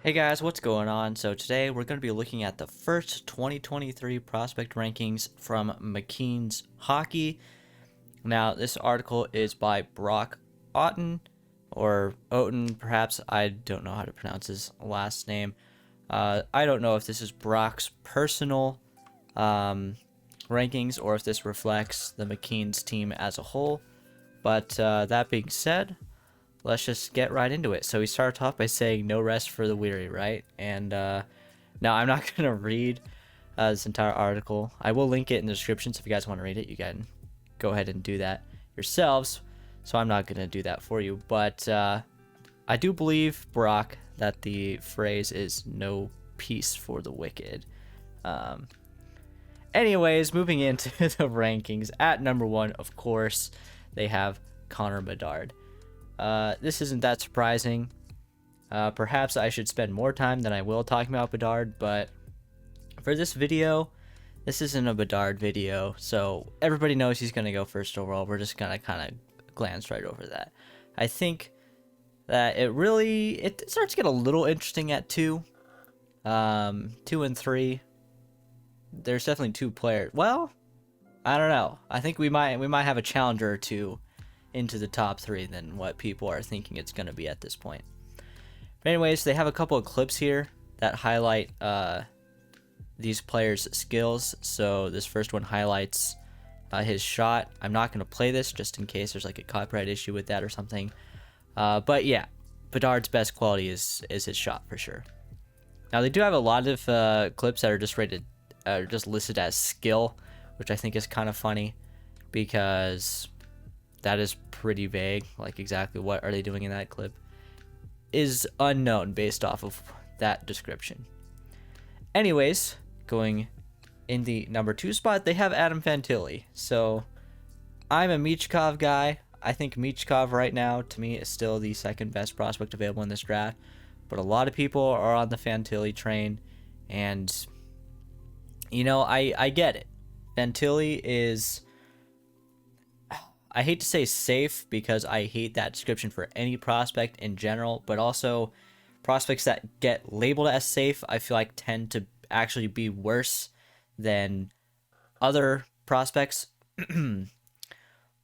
Hey guys, what's going on? So today we're going to be looking at the first 2023 prospect rankings from McKeen's Hockey. Now, this article is by Brock Otten, or Oten, perhaps. I don't know how to pronounce his last name. I don't know if this is Brock's personal rankings or if this reflects the McKeen's team as a whole. But that being said, let's just get right into it. So we start off by saying no rest for the weary, right? And now I'm not going to read this entire article. I will link it in the description, so if you guys want to read it, you can go ahead and do that yourselves. So I'm not going to do that for you. But I do believe, Brock, that the phrase is no peace for the wicked. Anyways, moving into the rankings. At number 1, of course, they have Conor Bedard. This isn't that surprising. Perhaps I should spend more time than I will talking about Bedard, but for this video, this isn't a Bedard video, so everybody knows he's going to go first overall. We're just going to kind of glance right over that. I think that it starts to get a little interesting at 2. 2 and 3. There's definitely 2 players. Well, I don't know. I think we might have a challenger or 2 into the top 3 than what people are thinking it's going to be at this point. But anyways, they have a couple of clips here that highlight these players' skills. So this first one highlights his shot. I'm not going to play this just in case there's like a copyright issue with that or something. But yeah, Bedard's best quality is his shot for sure. Now they do have a lot of clips that are just listed as skill, which I think is kind of funny because that is pretty vague. Like exactly what are they doing in that clip is unknown based off of that description. Anyways, going in the number 2 spot, they have Adam Fantilli. So I'm a Michkov guy. I think Michkov right now to me is still the second best prospect available in this draft, but a lot of people are on the Fantilli train, and you know, I get it. Fantilli is, I hate to say safe because I hate that description for any prospect in general, but also prospects that get labeled as safe, I feel like tend to actually be worse than other prospects.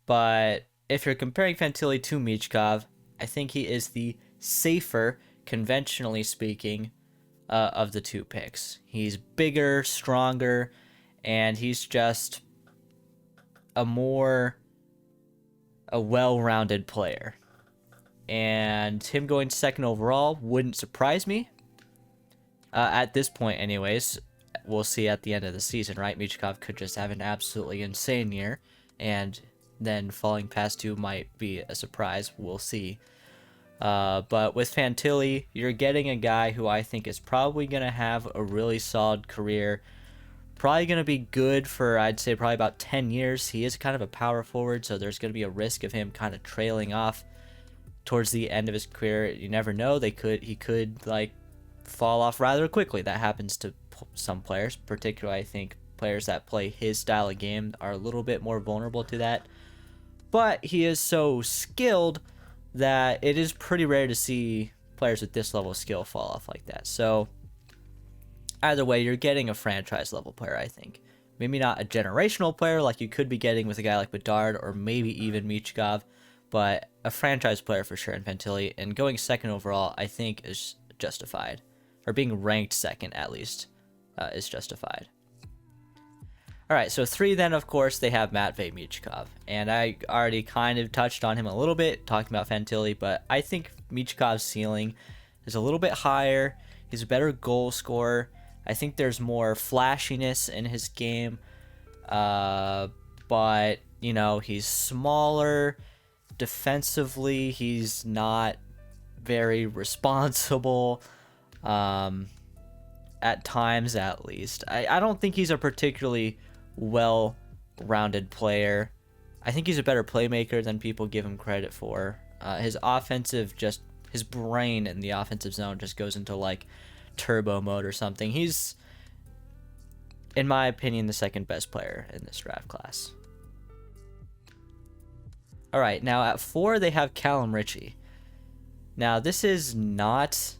But if you're comparing Fantilli to Michkov, I think he is the safer, conventionally speaking, of the 2 picks. He's bigger, stronger, and he's just a well-rounded player. And him going second overall wouldn't surprise me. At this point anyways, we'll see at the end of the season, right? Michkov could just have an absolutely insane year, and then falling past 2 might be a surprise. We'll see. But with Fantilli, you're getting a guy who I think is probably going to have a really solid career. Probably going to be good for, I'd say, probably about 10 years. He is kind of a power forward, so there's going to be a risk of him kind of trailing off towards the end of his career. You never know. He could like fall off rather quickly. That happens to some players, particularly I think players that play his style of game are a little bit more vulnerable to that. But he is so skilled that it is pretty rare to see players with this level of skill fall off like that. So either way, you're getting a franchise level player, I think. Maybe not a generational player like you could be getting with a guy like Bedard or maybe even Michkov, but a franchise player for sure in Fantilli. And going second overall, I think, is justified. Or being ranked second, at least, is justified. Alright, so 3 then, of course, they have Matvei Michkov. And I already kind of touched on him a little bit, talking about Fantilli, but I think Michkov's ceiling is a little bit higher. He's a better goal scorer. I think there's more flashiness in his game, but, you know, he's smaller. Defensively, he's not very responsible, at times at least. I don't think he's a particularly well-rounded player. I think he's a better playmaker than people give him credit for. His brain in the offensive zone just goes into, like, turbo mode or something. He's, in my opinion, the second best player in this draft class. Alright, now at 4 they have Callum Richie. Now this is not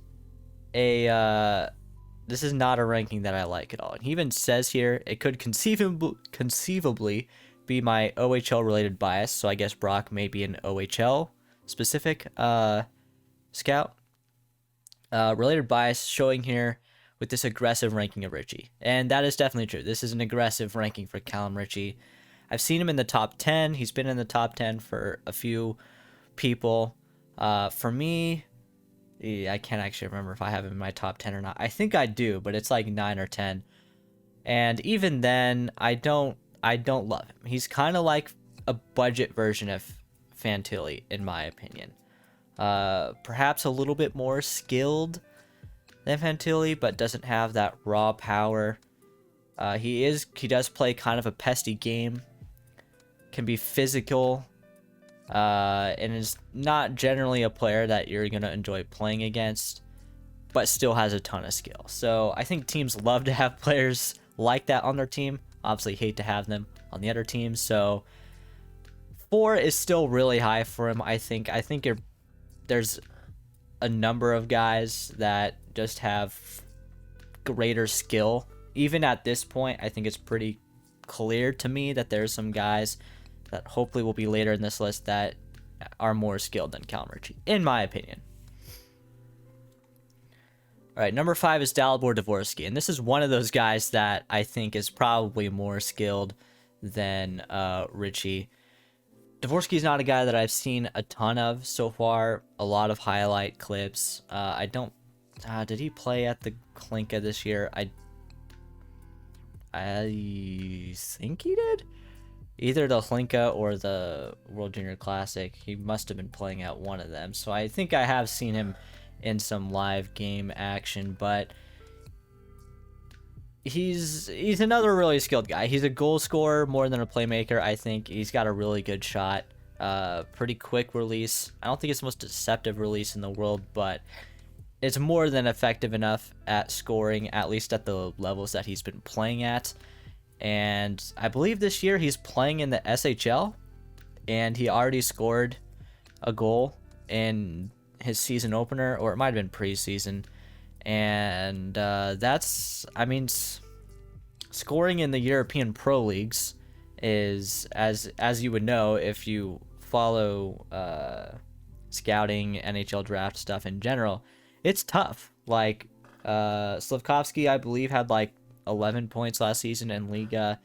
this is not a ranking that I like at all. And he even says here it could conceivably be my OHL related bias. So I guess Brock may be an OHL specific scout. Related bias showing here with this aggressive ranking of Richie. And that is definitely true. This is an aggressive ranking for Callum Richie. I've seen him in the top 10. He's been in the top 10 for a few people. For me, I can't actually remember if I have him in my top 10 or not. I think I do, but it's like 9 or 10. And even then, I don't love him. He's kind of like a budget version of Fantilli, in my opinion. Perhaps a little bit more skilled than Fantilli, but doesn't have that raw power. He does play kind of a pesty game, can be physical, and is not generally a player that you're going to enjoy playing against, but still has a ton of skill. So I think teams love to have players like that on their team. Obviously hate to have them on the other team. So 4 is still really high for him. I think there's a number of guys that just have greater skill. Even at this point, I think it's pretty clear to me that there's some guys that hopefully will be later in this list that are more skilled than Callum Richie, in my opinion. All right, number 5 is Dalibor Dvorsky, and this is one of those guys that I think is probably more skilled than Richie. Dvorsky is not a guy that I've seen a ton of so far. A lot of highlight clips. Did he play at the Klinka this year? I think he did. Either the Klinka or the World Junior Classic. He must have been playing at one of them. So I think I have seen him in some live game action, but he's another really skilled guy. He's a goal scorer more than a playmaker. I think he's got a really good shot. Pretty quick release. I don't think it's the most deceptive release in the world, but it's more than effective enough at scoring, at least at the levels that he's been playing at. And I believe this year he's playing in the SHL, and he already scored a goal in his season opener, or it might have been preseason. And scoring in the European Pro Leagues is, as you would know if you follow scouting, NHL draft stuff in general, it's tough. Like Slavkovsky, I believe, had like 11 points last season in Liga,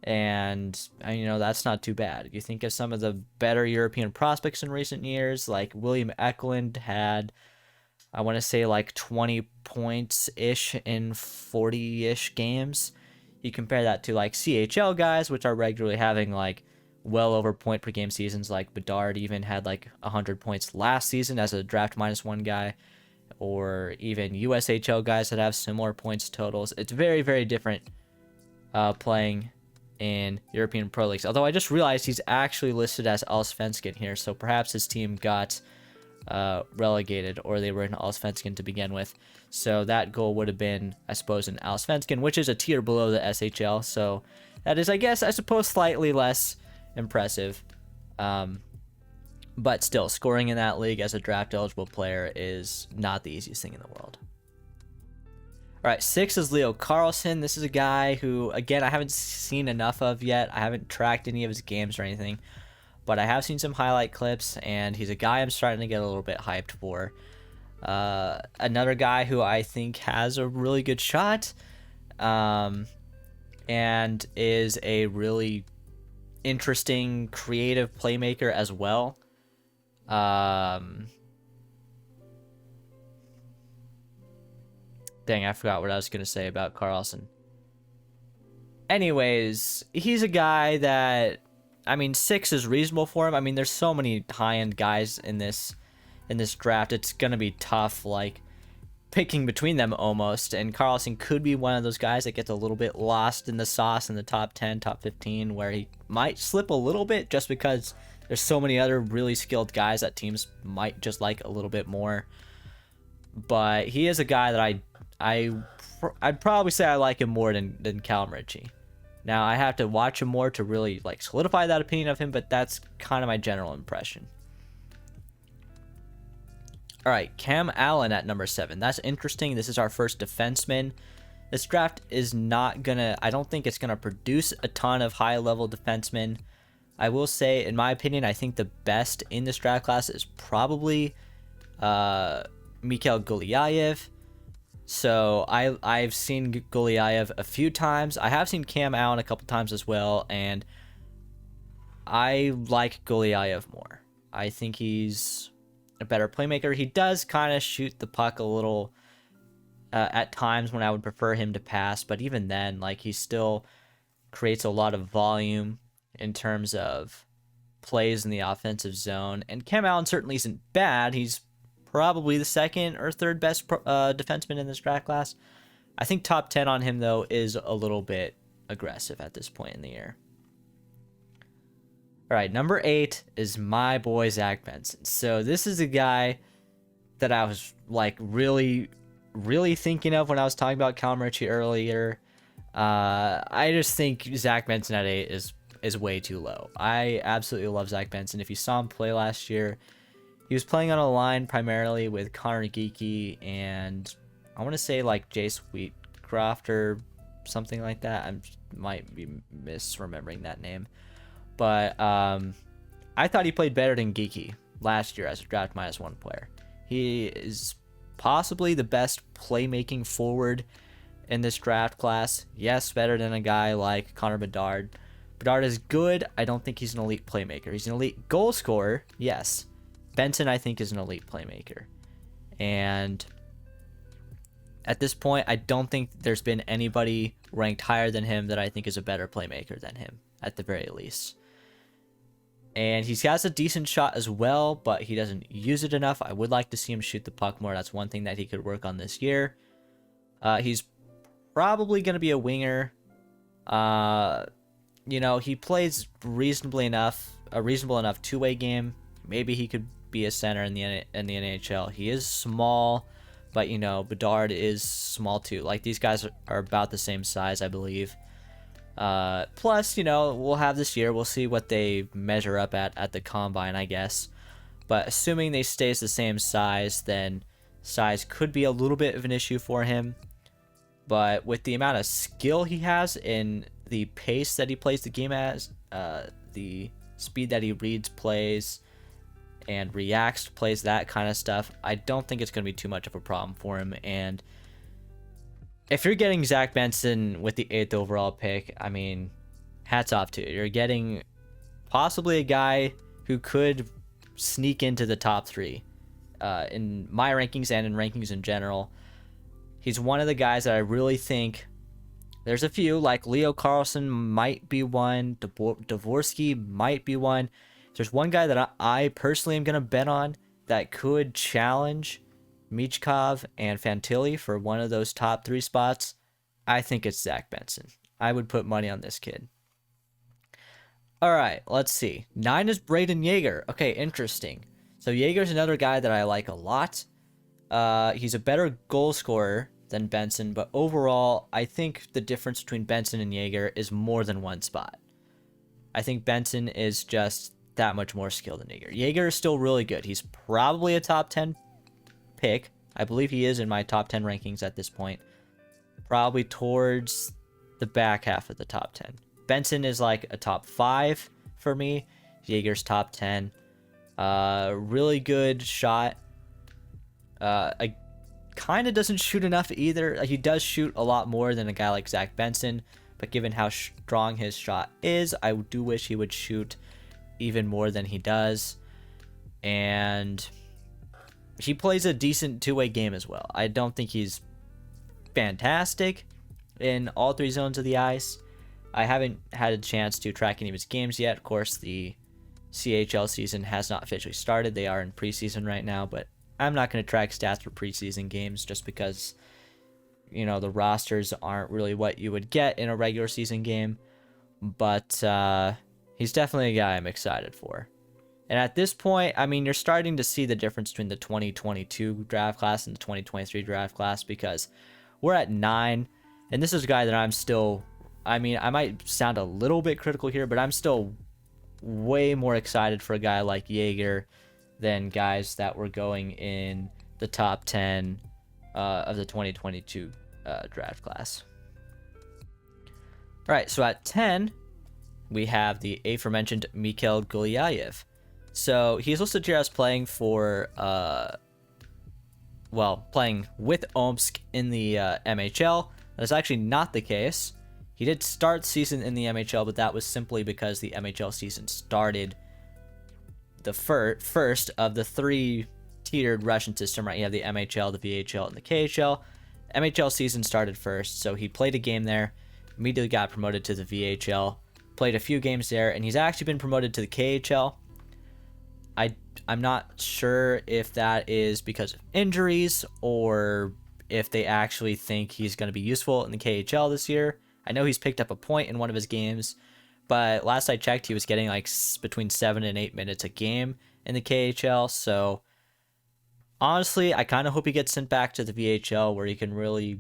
and that's not too bad. You think of some of the better European prospects in recent years, like William Eklund had, I want to say, like 20 points ish in 40-ish games. You compare that to like CHL guys, which are regularly having like well over point per game seasons. Like Bedard even had like 100 points last season as a draft -1 guy, or even USHL guys that have similar points totals. It's very, very different playing in European Pro Leagues. Although I just realized he's actually listed as Allsvenskan here, so perhaps his team got relegated, or they were in Allsvenskan to begin with. So that goal would have been, I suppose, in Allsvenskan, which is a tier below the SHL. So that is, I suppose, slightly less impressive. But still, scoring in that league as a draft-eligible player is not the easiest thing in the world. All right, 6 is Leo Carlsson. This is a guy who, again, I haven't seen enough of yet. I haven't tracked any of his games or anything, but I have seen some highlight clips, and he's a guy I'm starting to get a little bit hyped for. Another guy who I think has a really good shot, and is a really interesting, creative playmaker as well. Dang, I forgot what I was going to say about Carlsson. Anyways, he's a guy that, 6 is reasonable for him. There's so many high-end guys in this draft. It's going to be tough, like, picking between them almost. And Carlsson could be one of those guys that gets a little bit lost in the sauce in the top 10, top 15, where he might slip a little bit just because there's so many other really skilled guys that teams might just like a little bit more. But he is a guy that I'd probably say I like him more than Callum Richie. Now, I have to watch him more to really like solidify that opinion of him, but that's kind of my general impression. All right, Cam Allen at number 7. That's interesting. This is our first defenseman. This draft is not gonna, I don't think it's gonna produce a ton of high-level defensemen. I will say, in my opinion, I think the best in this draft class is probably Mikhail Gulyayev. So I've seen Gulyayev a few times. I have seen Cam Allen a couple times as well, and I like Gulyayev more. I think he's a better playmaker. He does kind of shoot the puck a little at times when I would prefer him to pass, but even then, like, he still creates a lot of volume in terms of plays in the offensive zone. And Cam Allen certainly isn't bad. He's probably the second or third best defenseman in this draft class. I think top 10 on him, though, is a little bit aggressive at this point in the year. All right, number 8 is my boy Zach Benson. So this is a guy that I was like really thinking of when I was talking about Callum Richie earlier. I just think Zach Benson at 8 is way too low. I absolutely love Zach Benson. If you saw him play last year, he was playing on a line primarily with Connor Geeky and I want to say like Jace Wheatcroft or something like that. I might be misremembering that name. But I thought he played better than Geeky last year as a draft -1 player. He is possibly the best playmaking forward in this draft class. Yes, better than a guy like Conor Bedard. Bedard is good. I don't think he's an elite playmaker. He's an elite goal scorer, yes. Benson, I think, is an elite playmaker. And at this point, I don't think there's been anybody ranked higher than him that I think is a better playmaker than him, at the very least. And he's got a decent shot as well, but he doesn't use it enough. I would like to see him shoot the puck more. That's one thing that he could work on this year. He's probably going to be a winger. You know, he plays a reasonable enough two-way game. Maybe he could be a center in the NHL. He is small, but, you know, Bedard is small too. Like, these guys are about the same size, I believe. Plus, you know, we'll have this year. We'll see what they measure up at the combine, I guess. But assuming they stays the same size, then size could be a little bit of an issue for him. But with the amount of skill he has in the pace that he plays the game as, the speed that he reads plays and reacts to plays, that kind of stuff, I don't think it's going to be too much of a problem for him. And if you're getting Zach Benson with the 8th overall pick, I mean, hats off to you. You're getting possibly a guy who could sneak into the top 3 in my rankings and in rankings in general. He's one of the guys that I really think, there's a few, like Leo Carlsson might be one, Dvorsky might be one. There's one guy that I personally am going to bet on that could challenge Michkov and Fantilli for one of those top 3 spots. I think it's Zach Benson. I would put money on this kid. All right, let's see. 9 is Brayden Yager. Okay, interesting. So Yager's another guy that I like a lot. He's a better goal scorer than Benson, but overall, I think the difference between Benson and Yager is more than one spot. I think Benson is just that much more skilled than Yager. Yager is still really good. He's probably a top 10 pick. I believe he is in my top 10 rankings at this point. Probably towards the back half of the top 10. Benson is like a top 5 for me. Yager's top 10. Really good shot. Kind of doesn't shoot enough either. He does shoot a lot more than a guy like Zach Benson, but given how strong his shot is, I do wish he would shoot even more than he does. And he plays a decent two-way game as well. I don't think he's fantastic in all 3 zones of the ice. I haven't had a chance to track any of his games yet. Of course, the CHL season has not officially started. They are in preseason right now, but I'm not going to track stats for preseason games just because, you know, the rosters aren't really what you would get in a regular season game. But he's definitely a guy I'm excited for. And at this point, I mean, you're starting to see the difference between the 2022 draft class and the 2023 draft class, because we're at 9, and this is a guy that I'm still, I mean, I might sound a little bit critical here, but I'm still way more excited for a guy like Yager than guys that were going in the top 10 of the 2022 draft class. All right, so at 10, we have the aforementioned Mikhail Gulyayev. So he's listed here as playing for, playing with Omsk in the MHL. That is actually not the case. He did start season in the MHL, but that was simply because the MHL season started the first of the 3-tiered Russian system, right? You have the MHL, the VHL, and the KHL. MHL season started first, so he played a game there, immediately got promoted to the VHL, played a few games there, and he's actually been promoted to the KHL. I'm not sure if that is because of injuries or if they actually think he's going to be useful in the KHL this year. I know he's picked up a point in one of his games, but last I checked, he was getting like between 7 and 8 minutes a game in the KHL. So honestly, I kind of hope he gets sent back to the VHL where he can really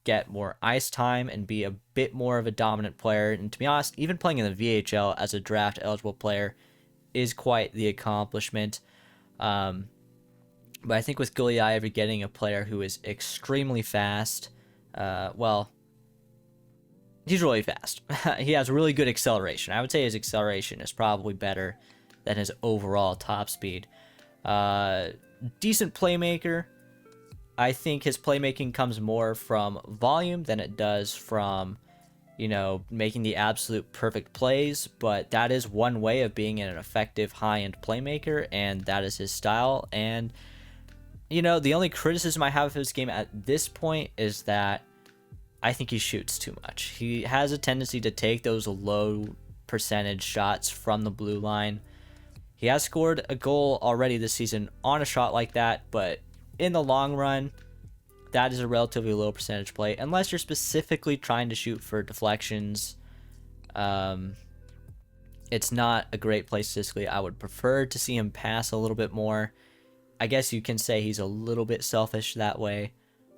get more ice time and be a bit more of a dominant player. And to be honest, even playing in the VHL as a draft eligible player is quite the accomplishment. But I think with Gulyayev, you're getting a player who is extremely fast. He's really fast. He has really good acceleration. I would say his acceleration is probably better than his overall top speed. Decent playmaker. I think his playmaking comes more from volume than it does from, making the absolute perfect plays. But that is one way of being an effective high-end playmaker, and that is his style. And, the only criticism I have of his game at this point is that I think he shoots too much. He has a tendency to take those low percentage shots from the blue line. He has scored a goal already this season on a shot like that, but in the long run, that is a relatively low percentage play. Unless you're specifically trying to shoot for deflections, it's not a great play statistically. I would prefer to see him pass a little bit more. I guess you can say he's a little bit selfish that way.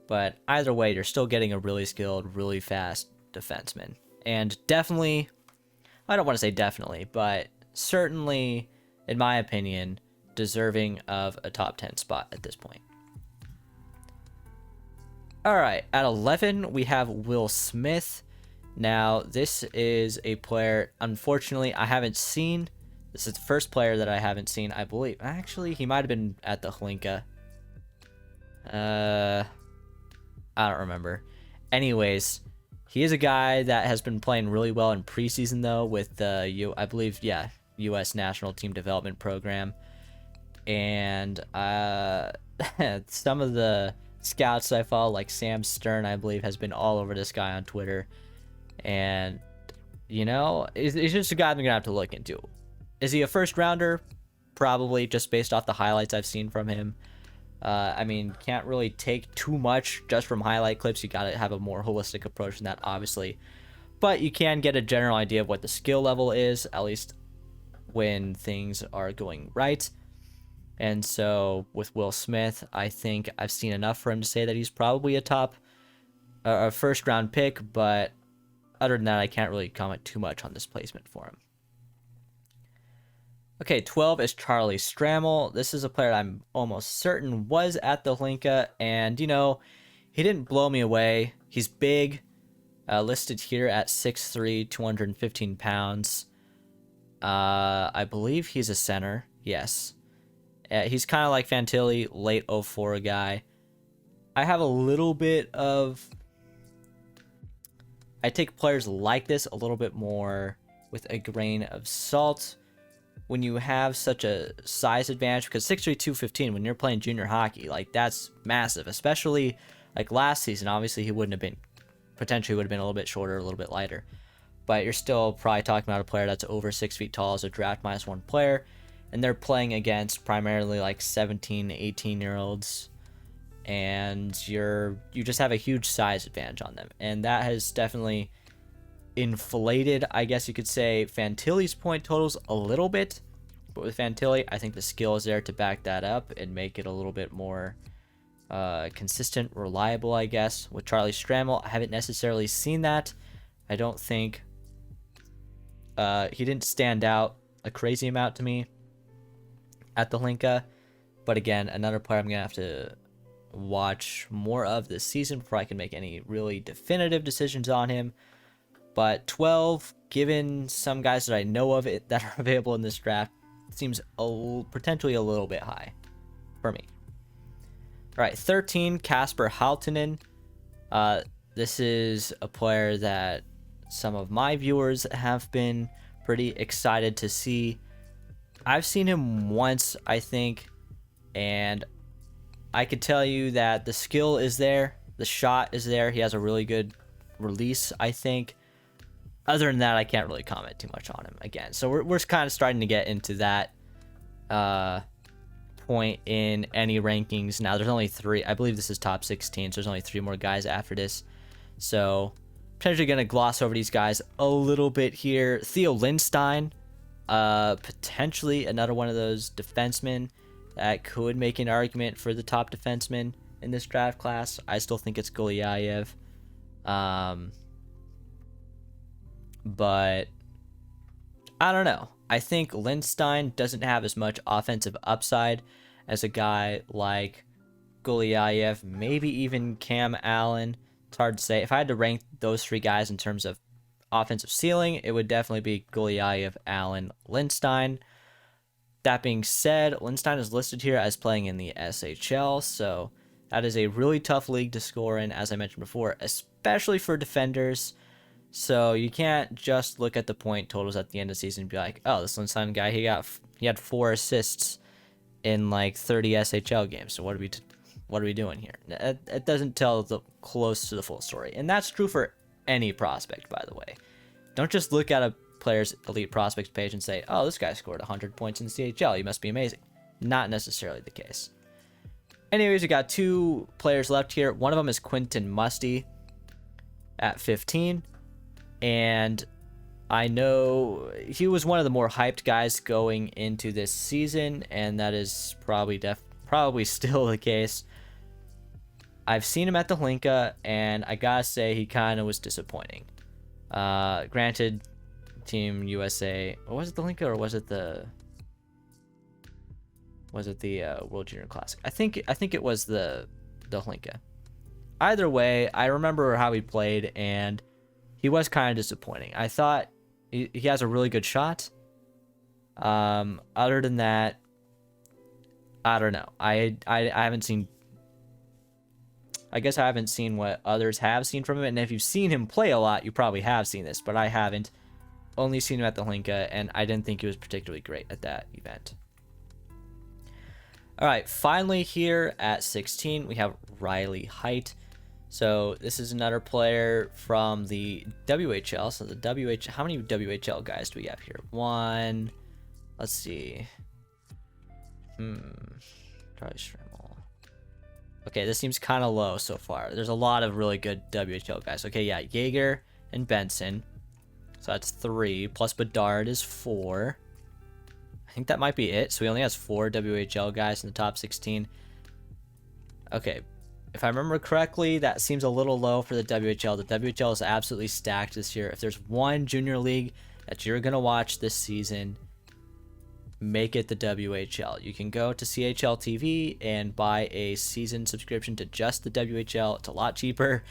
But either way, you're still getting a really skilled, really fast defenseman. And definitely, I don't want to say definitely, but certainly, in my opinion, deserving of a top 10 spot at this point. All right, at 11, we have Will Smith. Now, this is a player, unfortunately, I haven't seen. This is the first player that I haven't seen, I believe. Actually, he might have been at the Hlinka. I don't remember. Anyways, he is a guy that has been playing really well in preseason, though, with the, U.S. National Team Development Program. And some of the scouts I follow, like Sam Stern, I believe, has been all over this guy on Twitter. And, it's just a guy I'm going to have to look into. Is he a first rounder? Probably, just based off the highlights I've seen from him. Can't really take too much just from highlight clips. You got to have a more holistic approach than that, obviously. But you can get a general idea of what the skill level is, at least when things are going right. And so with Will Smith, I think I've seen enough for him to say that he's probably a first round pick. But other than that, I can't really comment too much on this placement for him. Okay, 12 is Charlie Stramel. This is a player I'm almost certain was at the Hlinka, and, he didn't blow me away. He's big, listed here at 6'3", 215 pounds. I believe he's a center, yes. He's kind of like Fantilli, late 04 guy. I have a little bit of... I take players like this a little bit more with a grain of salt. When you have such a size advantage, because 6'3", 215, when you're playing junior hockey, that's massive, especially last season. Obviously, he potentially would have been a little bit shorter, a little bit lighter, but you're still probably talking about a player that's over 6 feet tall as a draft -1 player, and they're playing against primarily 17, 18-year-olds, and you just have a huge size advantage on them, and that has definitely inflated, I guess you could say, Fantilli's point totals a little bit. But with Fantilli, I think the skill is there to back that up and make it a little bit more consistent, reliable, I guess. With Charlie Stramel, I haven't necessarily seen that. I don't think he didn't stand out a crazy amount to me at the Hlinka. But again, another player I'm going to have to watch more of this season before I can make any really definitive decisions on him. But 12, given some guys that I know of it that are available in this draft, seems potentially a little bit high for me. All right, 13, Kasper Halttunen. This is a player that some of my viewers have been pretty excited to see. I've seen him once, I think, and I could tell you that the skill is there, the shot is there. He has a really good release, I think. Other than that, I can't really comment too much on him again. So we're kind of starting to get into that point in any rankings. Now, there's only 3. I believe this is top 16, so there's only 3 more guys after this. So potentially going to gloss over these guys a little bit here. Theo Lindstein, potentially another one of those defensemen that could make an argument for the top defenseman in this draft class. I still think it's Gulyayev. But I don't know. I think Lindstein doesn't have as much offensive upside as a guy like Gulyayev, maybe even Cam Allen. It's hard to say. If I had to rank those 3 guys in terms of offensive ceiling, it would definitely be Gulyayev, Allen, Lindstein. That being said, Lindstein is listed here as playing in the SHL, so that is a really tough league to score in, as I mentioned before, especially for defenders. So you can't just look at the point totals at the end of the season and be like, oh, this Lindstein guy, he had 4 assists in like 30 SHL games. So what are we doing here? It doesn't tell close to the full story, and that's true for any prospect, by the way. Don't just look at a player's elite prospects page and say, oh, this guy scored 100 points in the CHL, he must be amazing. Not necessarily the case. Anyways, we got 2 players left here. One of them is Quinton Musty at 15. And I know he was one of the more hyped guys going into this season, and that is probably still the case. I've seen him at the Hlinka, and I gotta say he kind of was disappointing. Granted, Team USA, or was it the Hlinka, or was it the World Junior Classic? I think it was the Hlinka. Either way, I remember how he played, and he was kind of disappointing. I thought he has a really good shot. Other than that, I don't know. I haven't seen. I guess I haven't seen what others have seen from him. And if you've seen him play a lot, you probably have seen this. But I haven't. Only seen him at the Hlinka, and I didn't think he was particularly great at that event. All right, finally here at 16, we have Riley Heidt. So this is another player from the WHL. So the WHL, how many WHL guys do we have here? 1. Let's see. Charlie Schrimmel. Okay, this seems kind of low so far. There's a lot of really good WHL guys. Okay, yeah, Yager and Benson. So that's 3. Plus Bedard is 4. I think that might be it. So he only has 4 WHL guys in the top 16. Okay. If I remember correctly, that seems a little low for the WHL. The WHL is absolutely stacked this year. If there's one junior league that you're going to watch this season, make it the WHL. You can go to CHL TV and buy a season subscription to just the WHL. It's a lot cheaper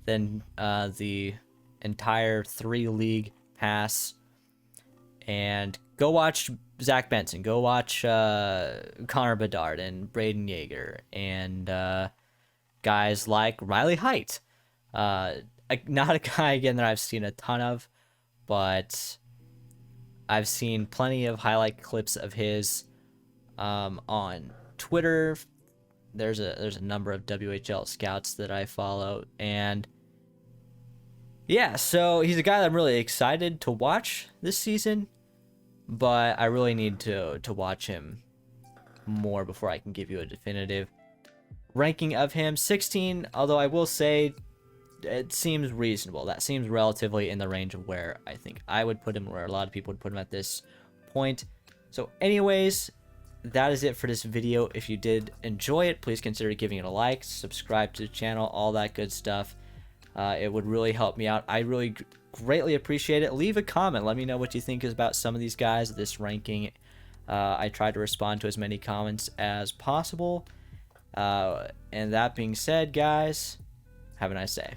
than the entire 3-league pass. And go watch Zach Benson. Go watch Conor Bedard and Brayden Yager and guys like Riley Heidt. Not a guy, again, that I've seen a ton of, but I've seen plenty of highlight clips of his on Twitter. There's a number of WHL scouts that I follow, and yeah, so he's a guy that I'm really excited to watch this season, but I really need to watch him more before I can give you a definitive ranking of him. 16, although I will say it seems reasonable. That seems relatively in the range of where I think I would put him, where a lot of people would put him at this point. So anyways, that is it for this video. If you did enjoy it, please consider giving it a like, subscribe to the channel, all that good stuff. It would really help me out. I really greatly appreciate it. Leave a comment. Let me know what you think about some of these guys, this ranking. I try to respond to as many comments as possible. And that being said, guys, have a nice day.